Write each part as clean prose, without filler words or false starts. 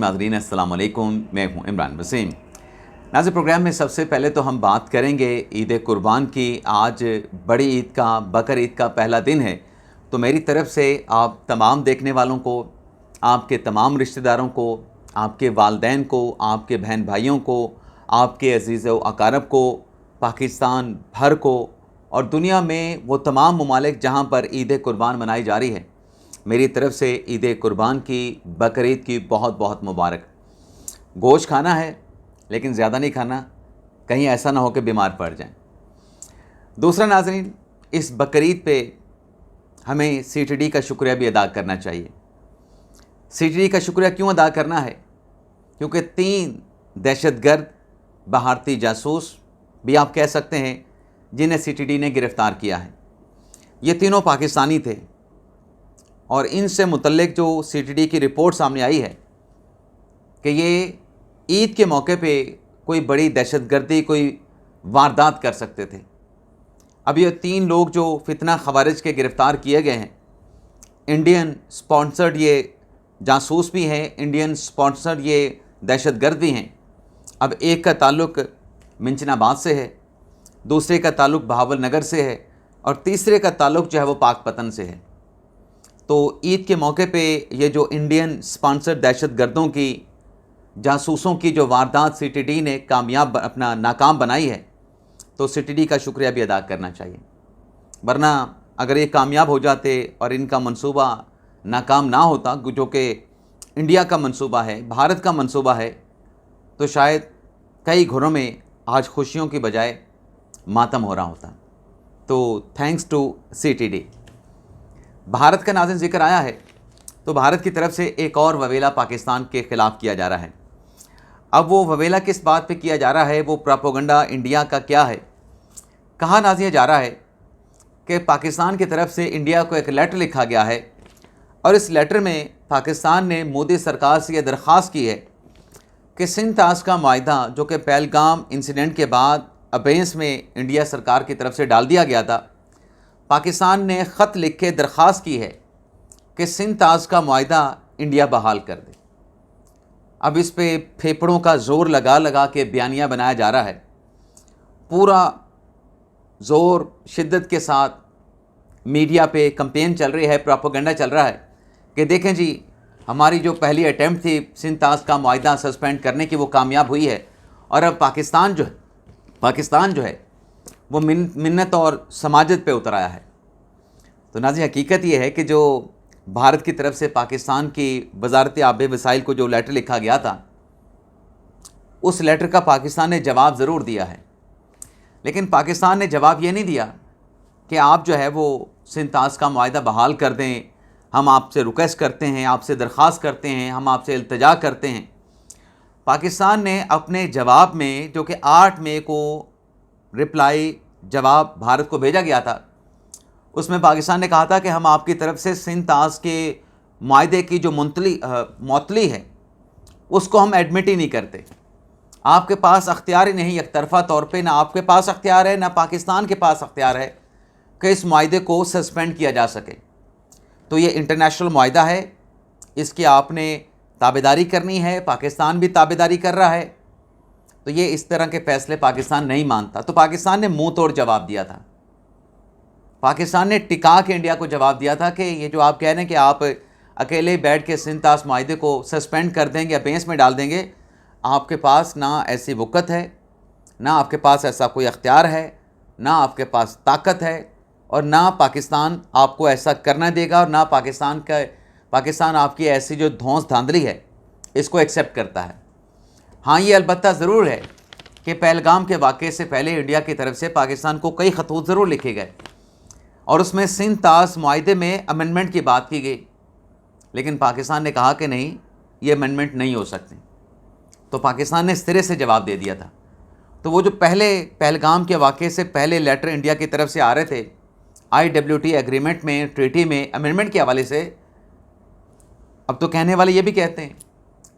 नाज़रीन अस्सलाम वालेकुम, मैं हूं इमरान वसीम। नाज़रीन, प्रोग्राम में सबसे पहले तो हम बात करेंगे ईद कुर्बान की। आज बड़ी ईद का, बकर ईद का पहला दिन है, तो मेरी तरफ़ से आप तमाम देखने वालों को, आपके तमाम रिश्तेदारों को, आपके वालदैन को, आपके बहन भाइयों को, आपके अज़ीज़ व अकारब को, पाकिस्तान भर को और दुनिया में वो तमाम ममालिक जहाँ पर ईद कुर्बान मनाई जा रही है, मेरी तरफ़ से ईद कुर्बान की, बकर ईद की बहुत बहुत मुबारक। गोश्त खाना है लेकिन ज़्यादा नहीं खाना, कहीं ऐसा ना हो कि बीमार पड़ जाएं। दूसरा नाज़रीन, इस बकर ईद पे हमें सीटीडी का शुक्रिया भी अदा करना चाहिए। सीटीडी का शुक्रिया क्यों अदा करना है? क्योंकि 3 दहशतगर्द भारतीय जासूस भी आप कह सकते हैं जिन्हें सीटीडी ने गिरफ़्तार किया है। ये तीनों पाकिस्तानी थे और इनसे मुतल्लिक जो सीटीडी की रिपोर्ट सामने आई है कि ये ईद के मौके पे कोई बड़ी दहशतगर्दी, कोई वारदात कर सकते थे। अब ये 3 लोग जो फितना खवारिज के गिरफ़्तार किए गए हैं, इंडियन स्पॉन्सर्ड ये जासूस भी हैं, इंडियन स्पॉन्सर्ड ये दहशतगर्द भी हैं। अब एक का ताल्लुक़ मिंचनाबाद से है, दूसरे का ताल्लुक़ बहावल नगर से है और तीसरे का ताल्लुक़ जो है वो पाकपतन से है। तो ईद के मौके पे ये जो इंडियन स्पॉन्सर्ड दहशतगर्दों की, जासूसों की जो वारदात सीटीडी ने नाकाम बनाई है, तो सीटीडी का शुक्रिया भी अदा करना चाहिए। वरना अगर ये कामयाब हो जाते और इनका मंसूबा नाकाम ना होता, जो कि इंडिया का मंसूबा है, भारत का मंसूबा है, तो शायद कई घरों में आज खुशियों की बजाय मातम हो रहा होता। तो थैंक्स टू सीटीडी। भारत का नाज़रीन ज़िक्र आया है, तो भारत की तरफ से एक और ववेला पाकिस्तान के ख़िलाफ़ किया जा रहा है। अब वो ववेला किस बात पे किया जा रहा है, वो प्रोपेगेंडा इंडिया का क्या है? कहा नाज़िया जा रहा है कि पाकिस्तान की तरफ से इंडिया को एक लेटर लिखा गया है और इस लेटर में पाकिस्तान ने मोदी सरकार से ये दरख्वास्त की है कि सिंध ताश का माहिदा, जो कि पहलगाम इंसिडेंट के बाद अबेंस में इंडिया सरकार की तरफ से डाल दिया गया था, पाकिस्तान ने ख़त लिख के दरख्वास्त की है कि सिंध ताश का माहिदा इंडिया बहाल कर दे। अब इस पे फेफड़ों का ज़ोर लगा लगा के बयानिया बनाया जा रहा है। पूरा ज़ोर शिद्दत के साथ मीडिया पे कैंपेन चल रही है, प्रोपेगेंडा चल रहा है कि देखें जी, हमारी जो पहली अटैम्प्ट थी सिंध ताश का माहिदा सस्पेंड करने की, वो कामयाब हुई है और अब पाकिस्तान जो है वो मिन्नत और समाजत पे उतर आया है। तो नाज़रीन, हकीकत ये है कि जो भारत की तरफ से पाकिस्तान की वजारत आब वसाइल को जो लेटर लिखा गया था, उस लेटर का पाकिस्तान ने जवाब ज़रूर दिया है, लेकिन पाकिस्तान ने जवाब ये नहीं दिया कि आप जो है वो सिंध ताश का माहिदा बहाल कर दें, हम आपसे रिक्वेस्ट करते हैं, आपसे दरख्वास्त करते हैं, हम आपसे इल्तिजा करते हैं। पाकिस्तान ने अपने जवाब में, जो कि 8 मई को रिप्लाई जवाब भारत को भेजा गया था, उसमें पाकिस्तान ने कहा था कि हम आपकी तरफ से सिंध ताश के माहिदे की जो मुअत्तली है उसको हम एडमिट ही नहीं करते। आपके पास अख्तियार ही नहीं, एक तरफ़ा तौर पे ना आपके पास अख्तियार है, ना पाकिस्तान के पास अख्तियार है कि इस माहिदे को सस्पेंड किया जा सके। तो ये इंटरनेशनल माहिदा है, इसकी आपने ताबेदारी करनी है, पाकिस्तान भी ताबेदारी कर रहा है। तो ये इस तरह के फ़ैसले पाकिस्तान नहीं मानता। तो पाकिस्तान ने मुंह तोड़ जवाब दिया था। पाकिस्तान ने टिका के इंडिया को जवाब दिया था कि ये जो आप कह रहे हैं कि आप अकेले बैठ के सिंध ताश माहिदे को सस्पेंड कर देंगे या बेंच में डाल देंगे, आपके पास ना ऐसी वक़्त है, ना आपके पास ऐसा कोई अख्तियार है, ना आपके पास ताकत है और ना पाकिस्तान आपको ऐसा करना देगा और ना पाकिस्तान आपकी ऐसी जो धौंस धांधली है इसको एक्सेप्ट करता है। हाँ, ये अलबत्ता ज़रूर है कि पहलगाम के वाक़े से पहले इंडिया की तरफ से पाकिस्तान को कई ख़तूत ज़रूर लिखे गए और उसमें सिंध ताश माहिदे में अमेंडमेंट की बात की गई, लेकिन पाकिस्तान ने कहा कि नहीं, ये अमेंडमेंट नहीं हो सकते। तो पाकिस्तान ने सिरे से जवाब दे दिया था। तो वो जो पहले पहलगाम के वाक़े से पहले लेटर इंडिया की तरफ से आ रहे थे IWT एग्रीमेंट में, ट्रीटी में अमेंडमेंट के हवाले से, अब तो कहने वाले ये भी कहते हैं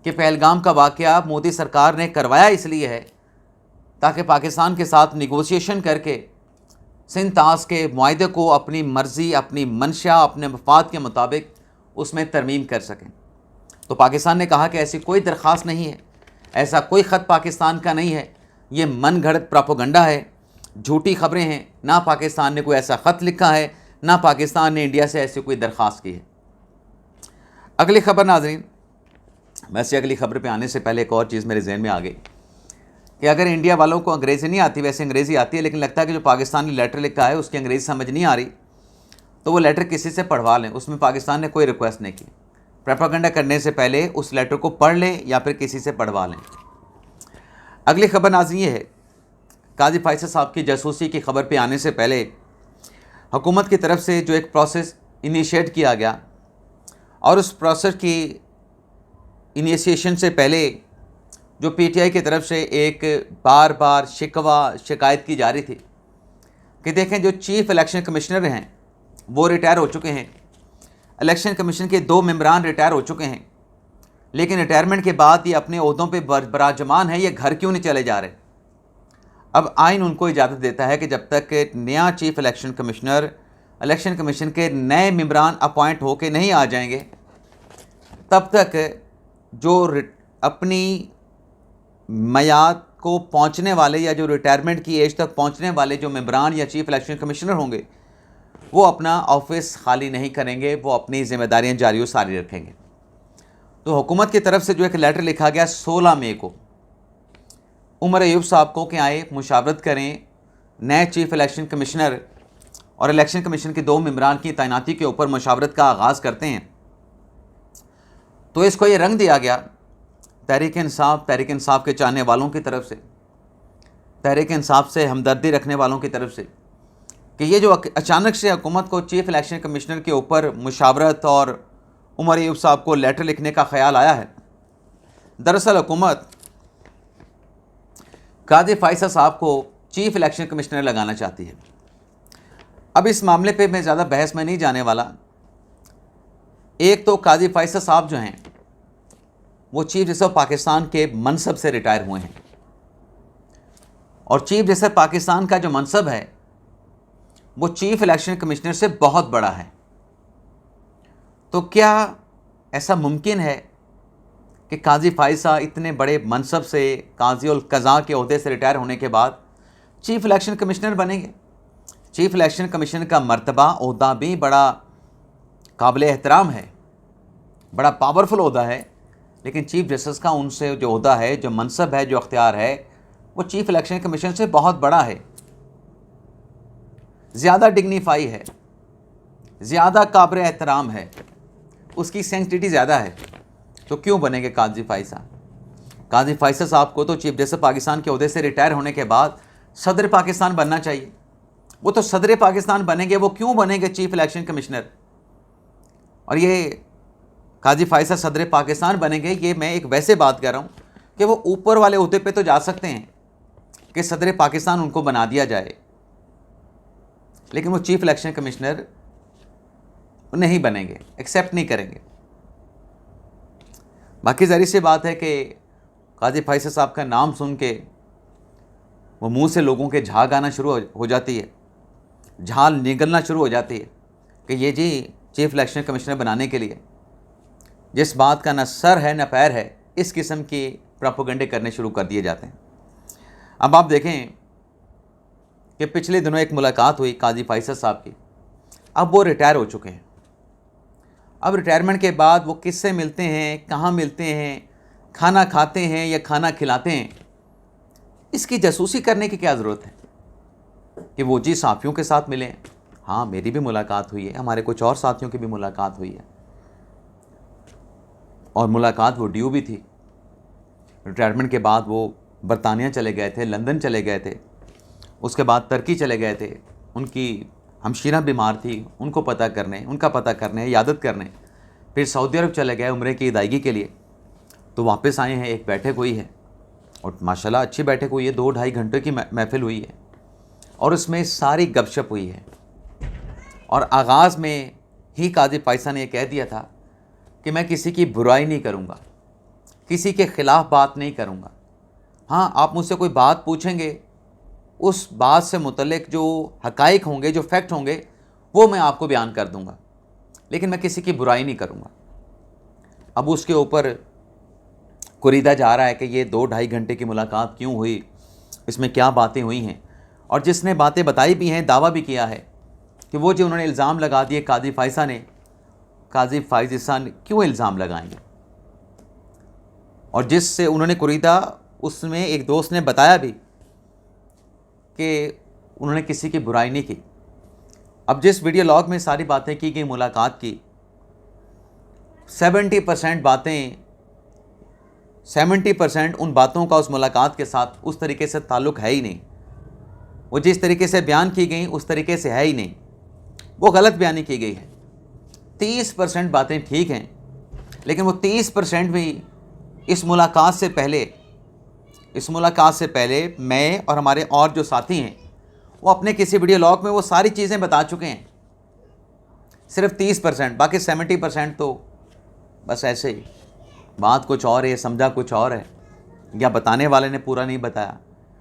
कि पहलगाम का वाक़या मोदी सरकार ने करवाया इसलिए है ताकि पाकिस्तान के साथ निगोशिएशन करके सिंध ताश के मुआहदे को अपनी मर्ज़ी, अपनी मंशा, अपने मफाद के मुताबिक उसमें तरमीम कर सकें। तो पाकिस्तान ने कहा कि ऐसी कोई दरख्वास्त नहीं है, ऐसा कोई ख़त पाकिस्तान का नहीं है, ये मन घड़त प्रोपोगंडा है, झूठी खबरें हैं। ना पाकिस्तान ने कोई ऐसा ख़त लिखा है, ना पाकिस्तान ने इंडिया से ऐसी कोई दरख्वास्त की है। अगली खबर नाज़रीन, वैसे अगली खबर पे आने से पहले एक और चीज़ मेरे जहन में आ गई कि अगर इंडिया वालों को अंग्रेज़ी नहीं आती, वैसे अंग्रेज़ी आती है, लेकिन लगता है कि जो पाकिस्तान ने लेटर लिखा है उसकी अंग्रेज़ी समझ नहीं आ रही, तो वो लेटर किसी से पढ़वा लें। उसमें पाकिस्तान ने कोई रिक्वेस्ट नहीं की। प्रोपेगेंडा करने से पहले उस लेटर को पढ़ लें या फिर किसी से पढ़वा लें। अगली खबर नाज़रीन ये है, काजी फैसल साहब की जासूसी की खबर पे आने से पहले हुकूमत की तरफ से जो एक प्रोसेस इनिशिएट किया गया, और उस प्रोसेस की इनिशिएशन से पहले जो पीटीआई की तरफ से एक बार बार शिकायत की जा रही थी कि देखें जो चीफ इलेक्शन कमिश्नर हैं वो रिटायर हो चुके हैं, इलेक्शन कमीशन के 2 मेंबरान रिटायर हो चुके हैं, लेकिन रिटायरमेंट के बाद ये अपने ओहदों पे बराजमान है, ये घर क्यों नहीं चले जा रहे। अब आइन उनको इजाज़त देता है कि जब तक नया chief election commissioner election commission के नए मेंबरान अपॉइंट होके नहीं आ जाएंगे, तब तक जो अपनी मयाद को पहुंचने वाले या जो रिटायरमेंट की एज तक पहुंचने वाले जो मेंबरान या चीफ इलेक्शन कमिश्नर होंगे वो अपना ऑफिस खाली नहीं करेंगे, वो अपनी जिम्मेदारियां जारी और सारी रखेंगे। तो हुकूमत की तरफ से जो एक लेटर लिखा गया 16 मई को उमर अयूब साहब को कि आए मुशावरत करें, नए चीफ इलेक्शन कमिश्नर और इलेक्शन कमीशन के 2 मेंबरान की तैनाती के ऊपर मुशावरत का आगाज़ करते हैं। तो इसको ये रंग दिया गया तहरीक इंसाफ के चाहने वालों की तरफ से, तहरीक इंसाफ से हमदर्दी रखने वालों की तरफ से, कि ये जो अचानक से हुकूमत को चीफ इलेक्शन कमिश्नर के ऊपर मुशावरत और उमर अयूब साहब को लेटर लिखने का ख्याल आया है। दरअसल हुकूमत काजी फैसल साहब को चीफ इलेक्शन कमिश्नर लगाना चाहती है। अब इस मामले पे मैं ज़्यादा बहस में नहीं जाने वाला। एक तो काजी फैसल साहब जो हैं वो चीफ जस्टिस ऑफ पाकिस्तान के मनसब से रिटायर हुए हैं, और चीफ जस्टिस पाकिस्तान का जो मनसब है वो चीफ इलेक्शन कमिश्नर से बहुत बड़ा है। तो क्या ऐसा मुमकिन है कि काजी फैसल इतने बड़े मनसब से, काजी उल कज़ा के ओहदे से रिटायर होने के बाद चीफ इलेक्शन कमिश्नर बनेंगे? चीफ इलेक्शन कमीशन का मर्तबा ओहदा भी बड़ा काबिल एहतराम है, बड़ा पावरफुल ओहदा है, लेकिन चीफ जस्टिस का उनसे जो ओहदा है, जो मनसब है, जो अख्तियार है, वो चीफ इलेक्शन कमीशन से बहुत बड़ा है, ज़्यादा डिग्निफाई है, ज़्यादा काबिल एहतराम है, उसकी सेंसिटिविटी ज़्यादा है। तो क्यों बनेंगे काजी फैसल? काजी फैसल साहब को तो चीफ जस्टिस पाकिस्तान के ओहदे से रिटायर होने के बाद सदर पाकिस्तान बनना चाहिए। वो तो सदर पाकिस्तान बनेंगे, वो क्यों बनेंगे चीफ इलेक्शन कमिश्नर? और ये काजी फैसल सदर पाकिस्तान बनेंगे, ये मैं एक वैसे बात कर रहा हूँ कि वो ऊपर वाले ओहदे पे तो जा सकते हैं कि सदर पाकिस्तान उनको बना दिया जाए, लेकिन वो चीफ इलेक्शन कमिश्नर नहीं बनेंगे, एक्सेप्ट नहीं करेंगे। बाकी ज़ाहिर सी बात है कि काजी फैसल साहब का नाम सुन के वो मुंह से लोगों के झाग आना शुरू हो जाती है, झाल निकलना शुरू हो जाती है कि ये जी चीफ इलेक्शन कमिश्नर बनाने के लिए जिस बात का न सर है न पैर है, इस किस्म की प्रोपेगेंडे करने शुरू कर दिए जाते हैं। अब आप देखें कि पिछले दिनों एक मुलाकात हुई काजी फैसल साहब की। अब वो रिटायर हो चुके हैं। अब रिटायरमेंट के बाद वो किससे मिलते हैं, कहाँ मिलते हैं, खाना खाते हैं या खाना खिलाते हैं, इसकी जासूसी करने की क्या ज़रूरत है कि वो जी साथियों के साथ मिले। हाँ, मेरी भी मुलाकात हुई है, हमारे कुछ और साथियों की भी मुलाकात हुई है, और मुलाकात वो ड्यू भी थी। रिटायरमेंट के बाद वो बरतानिया चले गए थे, लंदन चले गए थे, उसके बाद तुर्की चले गए थे। उनकी हमशीरा बीमार थी, उनको पता करने, उनका पता करने, यादत करने। फिर सऊदी अरब चले गए उम्रे की अदायगी के लिए। तो वापस आए हैं, एक बैठक हुई है और माशाल्लाह अच्छी बैठक हुई है, 2-2.5 घंटे की महफिल हुई है, और उसमें सारी गपशप हुई है। और आगाज़ में ही काजी फैसल ने यह कह दिया था कि मैं किसी की बुराई नहीं करूँगा, किसी के ख़िलाफ़ बात नहीं करूँगा। हाँ, आप मुझसे कोई बात पूछेंगे, उस बात से मुतल्लिक जो हक़ाइक़ होंगे, जो फैक्ट होंगे, वो मैं आपको बयान कर दूँगा, लेकिन मैं किसी की बुराई नहीं करूँगा। अब उसके ऊपर कुरीदा जा रहा है कि ये 2-2.5 घंटे की मुलाकात क्यों हुई, इसमें क्या बातें हुई हैं। और जिसने बातें बताई भी हैं, दावा भी किया है कि वो जो उन्होंने इल्ज़ाम लगा दिए काजी फ़ाइज़ा ने, काजी फ़ाइज़ा ने क्यों इल्ज़ाम लगाएंगे। और जिससे उन्होंने कुरीदा, उसमें एक दोस्त ने बताया भी कि उन्होंने किसी की बुराई नहीं की। अब जिस वीडियो लॉग में सारी बातें की गई मुलाकात की, 70% उन बातों का उस मुलाकात के साथ उस तरीके से ताल्लुक़ है ही नहीं। वो जिस तरीके से बयान की गई उस तरीके से है ही नहीं, वो गलत बयानी की गई है। 30% बातें ठीक हैं, लेकिन वो 30% भी इस मुलाकात से पहले मैं और हमारे और जो साथी हैं वो अपने किसी वीडियो लॉग में वो सारी चीज़ें बता चुके हैं। सिर्फ 30%, बाकी 70% तो बस ऐसे ही, बात कुछ और है, समझा कुछ और है, या बताने वाले ने पूरा नहीं बताया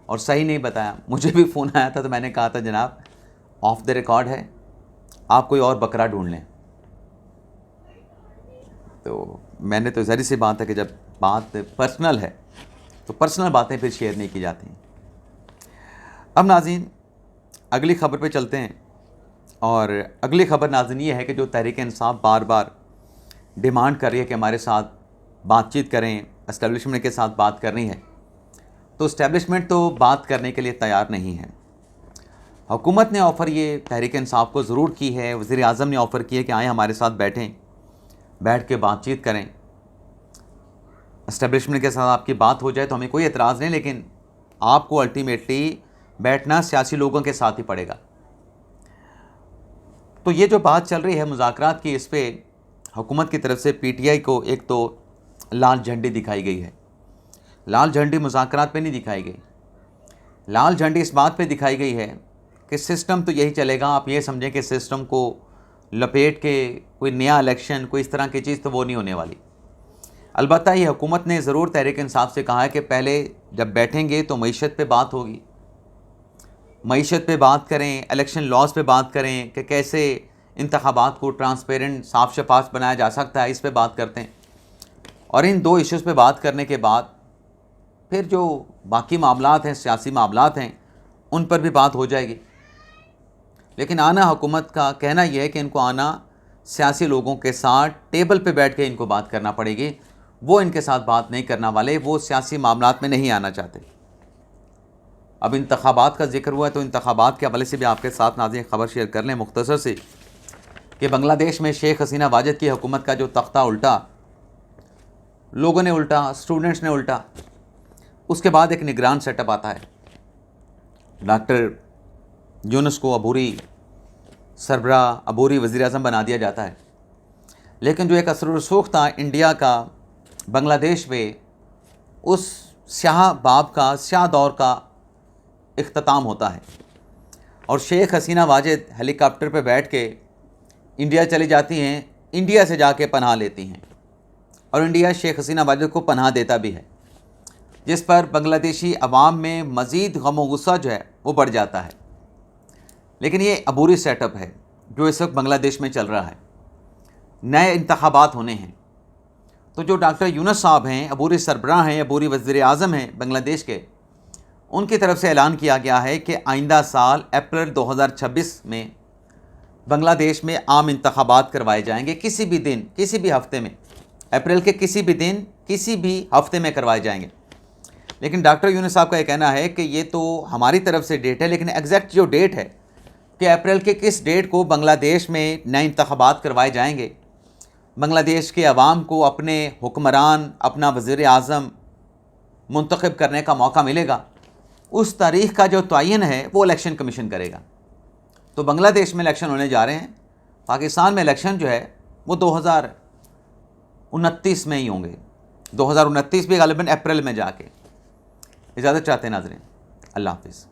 और सही नहीं बताया। मुझे भी फ़ोन आया था तो मैंने कहा था जनाब ऑफ द रिकॉर्ड है, आप कोई और बकरा ढूंढ लें। तो मैंने तो ज़री सी बात है कि जब बात पर्सनल है तो पर्सनल बातें फिर शेयर नहीं की जाती। अब नाज़रीन अगली ख़बर पे चलते हैं, और अगली ख़बर नाज़रीन ये है कि जो तहरीक इंसाफ बार बार डिमांड कर रही है कि हमारे साथ बातचीत करें, एस्टेब्लिशमेंट के साथ बात करनी है, तो एस्टेब्लिशमेंट तो बात करने के लिए तैयार नहीं है। हुकूमत ने ऑफ़र ये तहरीक इंसाफ को ज़रूर की है, वज़ीर आज़म ने ऑफ़र किया कि आएँ हमारे साथ बैठ के बातचीत करें, एस्टेब्लिशमेंट के साथ आपकी बात हो जाए तो हमें कोई एतराज़ नहीं, लेकिन आपको अल्टीमेटली बैठना सियासी लोगों के साथ ही पड़ेगा। तो ये जो बात चल रही है मुज़ाकरात की, इस पर हुकूमत की तरफ से पीटीआई को एक तो लाल झंडी दिखाई गई है। लाल झंडी मुज़ाकरात पे नहीं दिखाई गई, लाल झंडी इस बात पे दिखाई गई है कि सिस्टम तो यही चलेगा। आप ये समझें कि सिस्टम को लपेट के कोई नया इलेक्शन, कोई इस तरह की चीज़ तो वो नहीं होने वाली। अलबत्ता ये हुकूमत ने ज़रूर तहरीक इंसाफ से कहा है कि पहले जब बैठेंगे तो मईशत पे बात होगी, मईशत पे बात करें, इलेक्शन लॉज पे बात करें कि कैसे इंतखाबात को ट्रांसपेरेंट, साफ शफाफ बनाया जा सकता है, इस पे बात करते हैं। और इन दो इश्यूज़ पे बात करने के बाद फिर जो बाकी मामलात हैं, सियासी मामलात हैं, उन पर भी बात हो जाएगी। लेकिन आना, हुकूमत का कहना यह है कि इनको आना सियासी लोगों के साथ टेबल पे बैठ के इनको बात करना पड़ेगी। वो इनके साथ बात नहीं करना वाले, वो सियासी मामलात में नहीं आना चाहते। अब इंतखाबात का जिक्र हुआ है तो इंतखाबात के हवाले से भी आपके साथ नाज़रीन ख़बर शेयर कर लें मुख्तसर से कि बांग्लादेश में शेख हसीना वाजिद की हुकूमत का जो तख्ता उल्टा, लोगों ने उल्टा, स्टूडेंट्स ने उल्टा, उसके बाद एक निगरान सेटअप आता है। डॉक्टर यूनुस को अबूरी सरबराह, अबूरी वज़ीर आज़म बना दिया जाता है। लेकिन जो एक असर रसूख था इंडिया का बांग्लादेश में, उस स्याह बाब का, स्याह दौर का इख्तिताम होता है और शेख हसीना वाजिद हेलीकॉप्टर पर बैठ के इंडिया चली जाती हैं, इंडिया से जाके पनाह लेती हैं और इंडिया शेख हसीना वाजिद को पनाह देता भी है, जिस पर बांग्लादेशी अवाम में मज़ीद गम व गुस्सा जो है वो बढ़ जाता है। लेकिन ये अबूरी सेटअप है जो इस वक्त बांग्लादेश में चल रहा है। नए इंतखाबात होने हैं तो जो डॉक्टर यूनुस साहब हैं, अबूरी सरबराह हैं, अबूरी वज़ीर आज़म हैं बांग्लादेश के, उनकी तरफ से ऐलान किया गया है कि आइंदा साल अप्रैल 2026 में बांग्लादेश में आम इंतखाबात करवाए जाएंगे। किसी भी दिन, किसी भी हफ्ते में, अप्रैल के किसी भी दिन, किसी भी हफ्ते में करवाए जाएंगे। लेकिन डॉक्टर यूनुस साहब का ये कहना है कि ये तो हमारी तरफ से डेट है, लेकिन एग्जैक्ट जो डेट है कि अप्रैल के किस डेट को बांग्लादेश में नए इंतखाबात करवाए जाएंगे, बांग्लादेश के अवाम को अपने हुक्मरान, अपना वज़ीर आज़म मुंतखब करने का मौका मिलेगा, उस तारीख़ का जो तयन है वो इलेक्शन कमीशन करेगा। तो बांग्लादेश में इलेक्शन होने जा रहे हैं, पाकिस्तान में इलेक्शन जो है वो 2029 में ही होंगे, 2029 भी गालिबन अप्रैल में जाके। इजाज़त चाहते हैं नाज़रीन, अल्लाह हाफ़िज़।